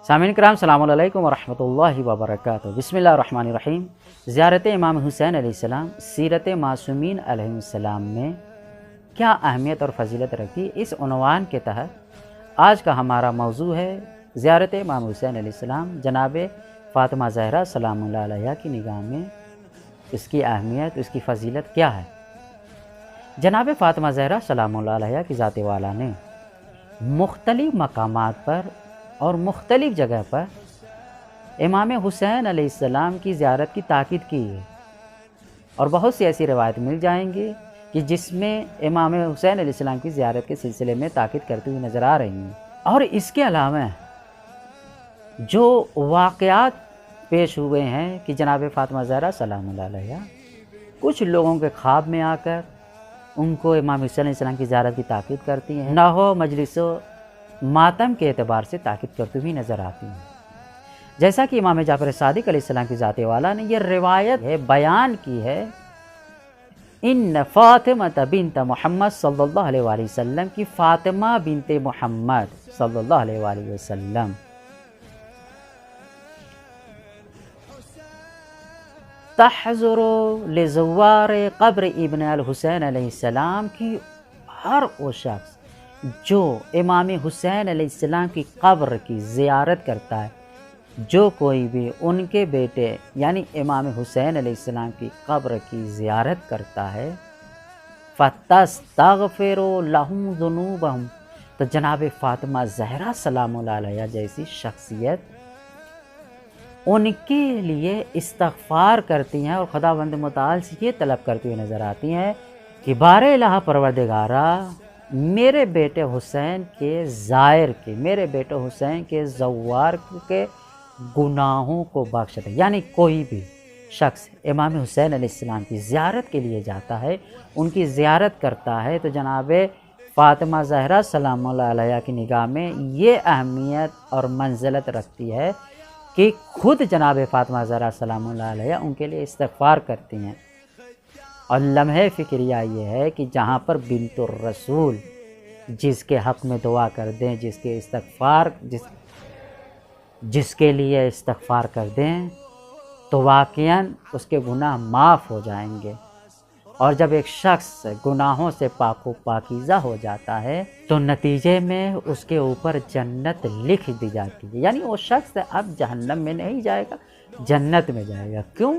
سامعین کرام السلام علیکم ورحمۃ اللہ وبرکاتہ۔ بسم اللہ الرحمن الرحیم۔ زیارت امام حسین علیہ السلام سیرت معصومین علیہ السلام میں کیا اہمیت اور فضیلت رکھتی ہے، اس عنوان کے تحت آج کا ہمارا موضوع ہے زیارت امام حسین علیہ السلام۔ جناب فاطمہ زہرا سلام اللہ علیہا کی نگاہ میں اس کی اہمیت، اس کی فضیلت کیا ہے۔ جناب فاطمہ زہرا سلام اللہ علیہا کی ذات والا نے مختلف مقامات پر اور مختلف جگہ پر امام حسین علیہ السلام کی زیارت کی تاکید کی ہے، اور بہت سی ایسی روایت مل جائیں گی کہ جس میں امام حسین علیہ السلام کی زیارت کے سلسلے میں تاکید کرتے ہوئے نظر آ رہی ہیں۔ اور اس کے علاوہ جو واقعات پیش ہوئے ہیں کہ جناب فاطمہ زہرا سلام اللہ علیہا کچھ لوگوں کے خواب میں آ کر ان کو امام حسین علیہ السلام کی زیارت کی تاکید کرتی ہیں، نہ ہو مجلس و ماتم کے اعتبار سے تاکید کرتی ہوئی نظر آتی ہیں۔ جیسا کہ امام جعفر صادق علیہ السلام کی ذات والا نے یہ روایت بیان کی ہے، ان فاطمہ بنت محمد صلی اللہ علیہ وآلہ وسلم کی فاطمہ بنت محمد صلی اللہ علیہ وآلہ وسلم تحضر لزوار قبر ابن الحسین علیہ السلام کی ہر وہ شخص جو امام حسین علیہ السلام کی قبر کی زیارت کرتا ہے، جو کوئی بھی ان کے بیٹے یعنی امام حسین علیہ السلام کی قبر کی زیارت کرتا ہے، فَتَسْتَغْفِرُ لَهُمْ ذُنُوبَهُمْ، تو جناب فاطمہ زہرا سلام اللہ علیہا جیسی شخصیت ان کے لیے استغفار کرتی ہیں اور خداوند متعال سے یہ طلب کرتی ہوئی نظر آتی ہیں کہ بار الہ پروردگارا، میرے بیٹے حسین کے زائر کے، میرے بیٹے حسین کے زوار کے گناہوں کو بخش دے۔ یعنی کوئی بھی شخص امام حسین علیہ السلام کی زیارت کے لیے جاتا ہے، ان کی زیارت کرتا ہے، تو جناب فاطمہ زہرا سلام اللہ علیہا کی نگاہ میں یہ اہمیت اور منزلت رکھتی ہے کہ خود جناب فاطمہ زہرا سلام اللہ علیہا ان کے لیے استغفار کرتی ہیں۔ اور لمحہ فکریہ یہ ہے کہ جہاں پر بنت الرسول جس کے حق میں دعا کر دیں، جس کے لیے استغفار کر دیں، تو واقعاً اس کے گناہ معاف ہو جائیں گے۔ اور جب ایک شخص گناہوں سے پاک و پاکیزہ ہو جاتا ہے تو نتیجے میں اس کے اوپر جنت لکھ دی جاتی ہے، یعنی وہ شخص اب جہنم میں نہیں جائے گا، جنت میں جائے گا۔ کیوں؟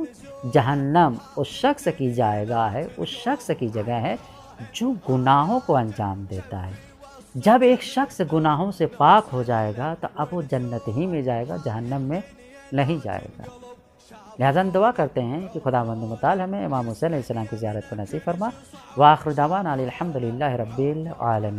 جہنم اس شخص کی جائیگاہ ہے، اس شخص کی جگہ ہے جو گناہوں کو انجام دیتا ہے۔ جب ایک شخص گناہوں سے پاک ہو جائے گا تو اب وہ جنت ہی میں جائے گا، جہنم میں نہیں جائے گا۔ لہذا ہم دعا کرتے ہیں کہ خداوند متعال ہمیں امام حسین علیہ السلام کی زیارت کو نصیب فرما۔ وآخر دعوانا الحمد للہ رب العالمین۔